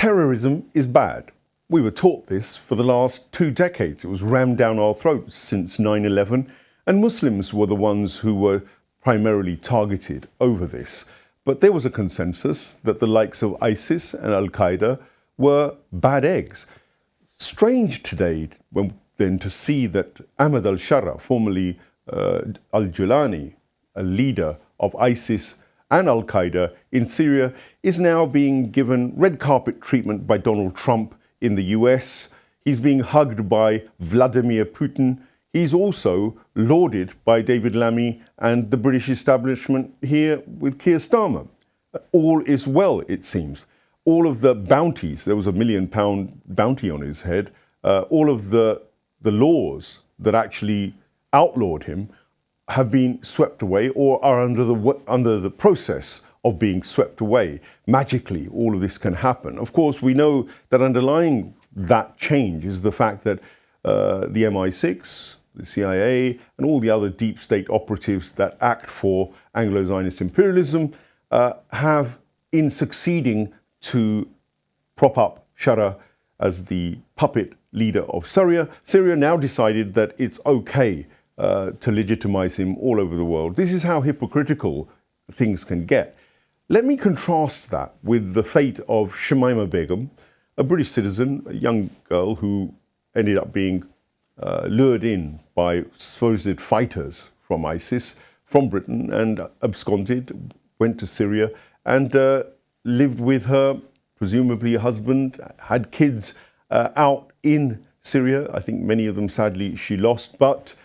Terrorism is bad. We were taught this for the last 2 decades. It was rammed down our throats since 9/11, and Muslims were the ones who were primarily targeted over this. But there was a consensus that the likes of ISIS and Al-Qaeda were bad eggs. Strange today then to see that Ahmad al-Shara, formerly al-Jolani, a leader of ISIS and Al-Qaeda in Syria, is now being given red carpet treatment by Donald Trump in the US. He's being hugged by Vladimir Putin. He's also lauded by David Lammy and the British establishment here with Keir Starmer. All is well, it seems. All of the bounties, there was a £1 million bounty on his head, all of the laws that actually outlawed him have been swept away or are under the process of being swept away. Magically, all of this can happen. Of course, we know that underlying that change is the fact that the MI6, the CIA, and all the other deep state operatives that act for Anglo-Zionist imperialism have, in succeeding to prop up Shara as the puppet leader of Syria, now decided that it's okay to legitimize him all over the world. This is how hypocritical things can get. Let me contrast that with the fate of Shamima Begum, a British citizen, a young girl who ended up being lured in by supposed fighters from ISIS, from Britain, and absconded, went to Syria, and lived with her, presumably a husband, had kids out in Syria. I think many of them, sadly, she lost, but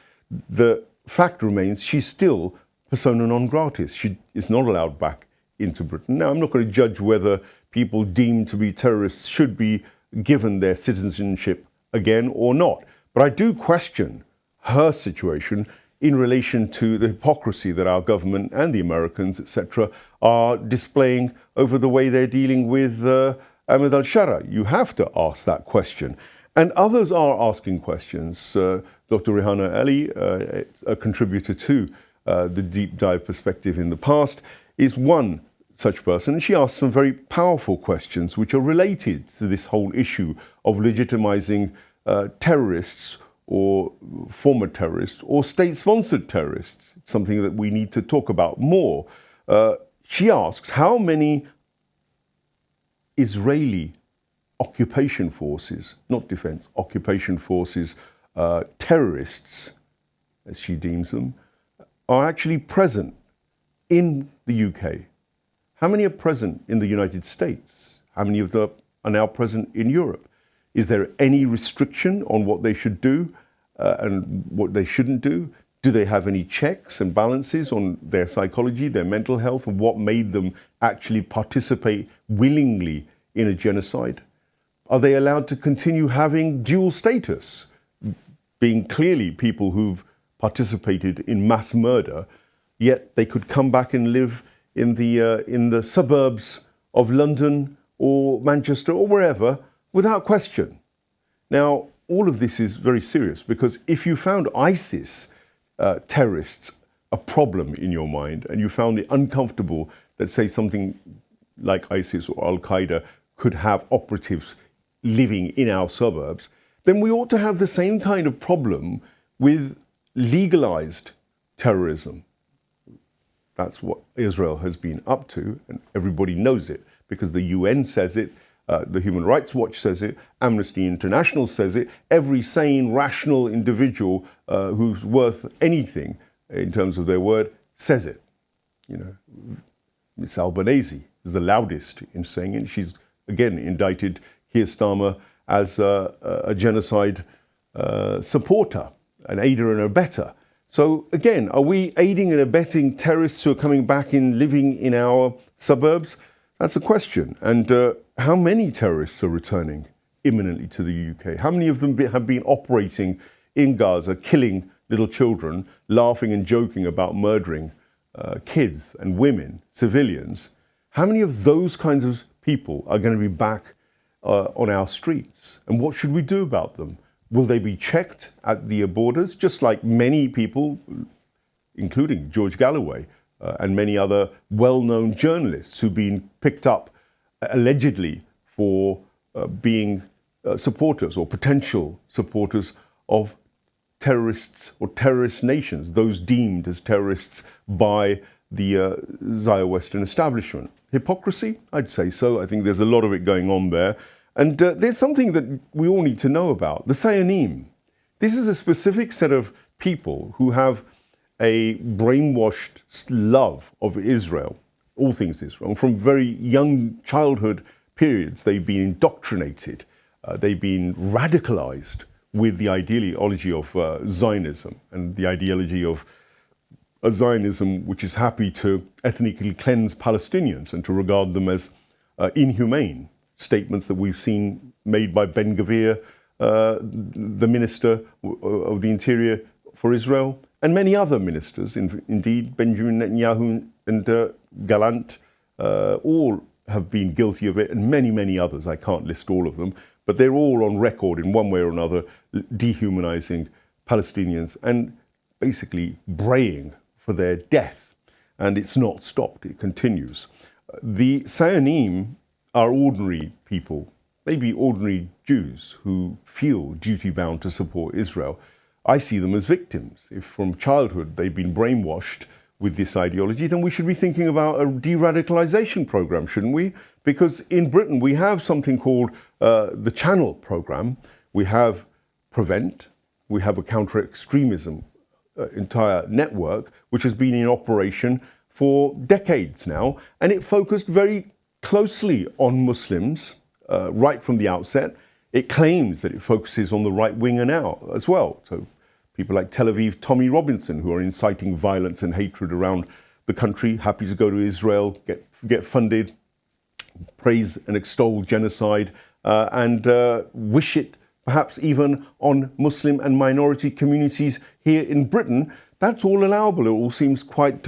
the fact remains she's still persona non gratis. She is not allowed back into Britain. Now, I'm not going to judge whether people deemed to be terrorists should be given their citizenship again or not. But I do question her situation in relation to the hypocrisy that our government and the Americans, etc., are displaying over the way they're dealing with Ahmed al-Shara. You have to ask that question. And others are asking questions. Dr. Rehana Ali, a contributor to the Deep Dive Perspective in the past, is one such person. And she asks some very powerful questions which are related to this whole issue of legitimizing terrorists or former terrorists or state-sponsored terrorists. It's something that we need to talk about more. She asks how many Israeli occupation forces, not defense, occupation forces, terrorists, as she deems them, are actually present in the UK. How many are present in the United States? How many of them are now present in Europe? Is there any restriction on what they should do and what they shouldn't do? Do they have any checks and balances on their psychology, their mental health, and what made them actually participate willingly in a genocide? Are they allowed to continue having dual status, being clearly people who've participated in mass murder, yet they could come back and live in the suburbs of London or Manchester or wherever without question? Now, all of this is very serious, because if you found ISIS terrorists a problem in your mind and you found it uncomfortable that, say, something like ISIS or Al-Qaeda could have operatives living in our suburbs, then we ought to have the same kind of problem with legalized terrorism. That's what Israel has been up to, and everybody knows it because the UN says it, the Human Rights Watch says it, Amnesty International says it. Every sane, rational individual who's worth anything in terms of their word says it. You know, Miss Albanese is the loudest in saying it. She's again indicted Keir Starmer as a genocide supporter, an aider and abetter. So again, are we aiding and abetting terrorists who are coming back and living in our suburbs? That's a question. And how many terrorists are returning imminently to the UK? How many of them have been operating in Gaza, killing little children, laughing and joking about murdering kids and women, civilians? How many of those kinds of people are going to be back on our streets? And what should we do about them? Will they be checked at the borders, just like many people, including George Galloway and many other well-known journalists who've been picked up allegedly for being supporters or potential supporters of terrorists or terrorist nations, those deemed as terrorists by the Zionist Western establishment. Hypocrisy? I'd say so. I think there's a lot of it going on there. And there's something that we all need to know about. The Sayanim. This is a specific set of people who have a brainwashed love of Israel, all things Israel. And from very young childhood periods, they've been indoctrinated. They've been radicalized with the ideology of Zionism and the ideology of a Zionism which is happy to ethnically cleanse Palestinians and to regard them as inhumane. Statements that we've seen made by Ben Gvir, the Minister of the Interior for Israel, and many other ministers, indeed Benjamin Netanyahu and Gallant, all have been guilty of it, and many, many others. I can't list all of them, but they're all on record in one way or another, dehumanizing Palestinians and basically braying for their death. And it's not stopped, it continues. The Sayanim are ordinary people, maybe ordinary Jews who feel duty-bound to support Israel. I see them as victims. If from childhood they've been brainwashed with this ideology, then we should be thinking about a de-radicalization program, shouldn't we? Because in Britain we have something called the Channel program. We have Prevent. We have a counter-extremism entire network, which has been in operation for decades now, and it focused very closely on Muslims right from the outset. It claims that it focuses on the right wing now as well. So people like Tel Aviv Tommy Robinson, who are inciting violence and hatred around the country, happy to go to Israel, get funded, praise and extol genocide, and wish it perhaps even on Muslim and minority communities here in Britain. That's all allowable. It all seems quite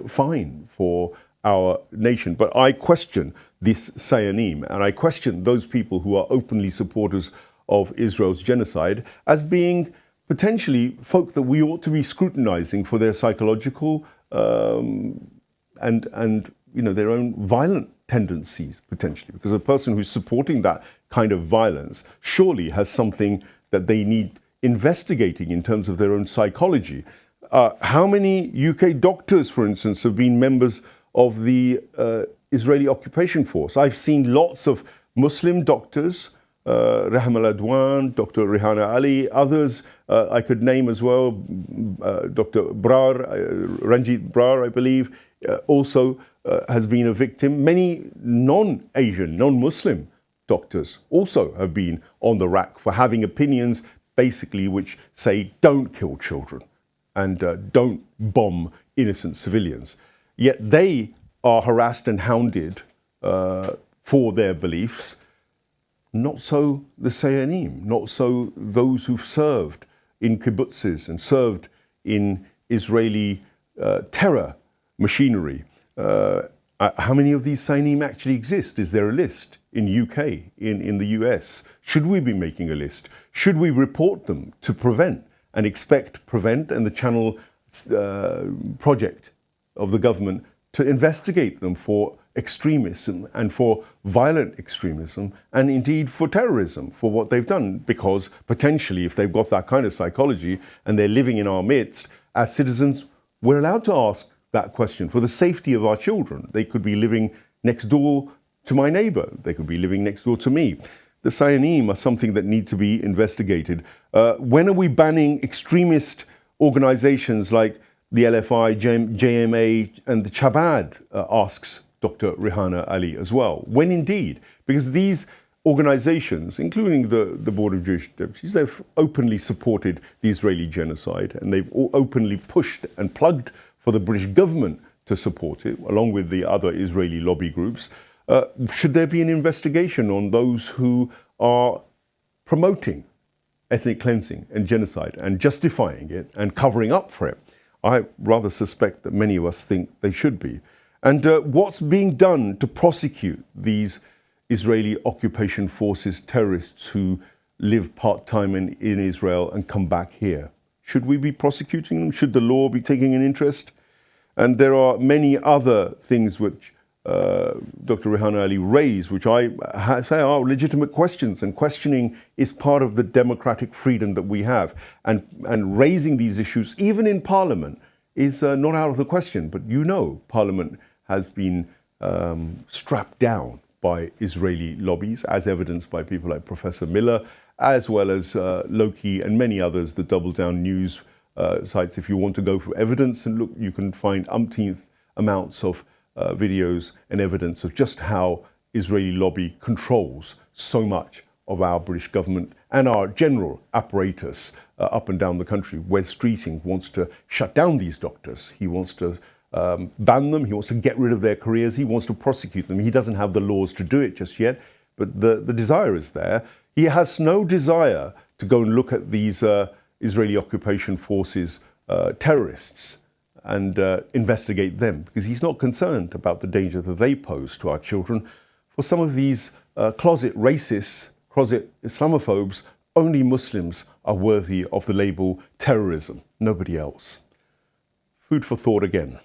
fine for our nation. But I question this Sayanim, and I question those people who are openly supporters of Israel's genocide as being potentially folk that we ought to be scrutinizing for their psychological and their own violent tendencies, potentially. Because a person who's supporting that kind of violence surely has something that they need investigating in terms of their own psychology. How many UK doctors, for instance, have been members of the Israeli occupation force? I've seen lots of Muslim doctors, Raham Al-Adwan, Dr. Rehana Ali, others I could name as well, Dr. Brar, Ranjit Brar, I believe, also has been a victim. Many non-Asian, non-Muslim doctors also have been on the rack for having opinions basically which say don't kill children and don't bomb innocent civilians. Yet they are harassed and hounded for their beliefs. Not so the Sayanim, not so those who've served in kibbutzes and served in Israeli terror machinery. How many of these Sayanim actually exist? Is there a list in UK, in the US? Should we be making a list? Should we report them to Prevent and expect Prevent and the Channel project of the government to investigate them for extremism and for violent extremism and indeed for terrorism, for what they've done? Because potentially, if they've got that kind of psychology and they're living in our midst, as citizens, we're allowed to ask that question for the safety of our children. They could be living next door to my neighbor. They could be living next door to me. The Sayanim are something that need to be investigated. When are we banning extremist organizations like the LFI, JMA, and the Chabad, asks Dr. Rehana Ali as well. When indeed? Because these organizations, including the Board of Jewish Deputies, they've openly supported the Israeli genocide, and they've openly pushed and plugged for the British government to support it, along with the other Israeli lobby groups. Should there be an investigation on those who are promoting ethnic cleansing and genocide and justifying it and covering up for it? I rather suspect that many of us think they should be. And what's being done to prosecute these Israeli occupation forces terrorists who live part-time in Israel and come back here? Should we be prosecuting them? Should the law be taking an interest? And there are many other things which Dr. Rehan Ali raised, which I say are legitimate questions, and questioning is part of the democratic freedom that we have. And raising these issues, even in Parliament, is not out of the question. But Parliament has been strapped down by Israeli lobbies, as evidenced by people like Professor Miller, as well as Loki and many others, the Double Down news sites. If you want to go for evidence and look, you can find umpteenth amounts of videos and evidence of just how Israeli lobby controls so much of our British government and our general apparatus up and down the country. Wes Streeting wants to shut down these doctors. He wants to ban them. He wants to get rid of their careers. He wants to prosecute them. He doesn't have the laws to do it just yet, but the desire is there. He has no desire to go and look at these Israeli occupation forces terrorists and investigate them, because he's not concerned about the danger that they pose to our children. For some of these closet racists, closet Islamophobes, only Muslims are worthy of the label terrorism, nobody else. Food for thought again.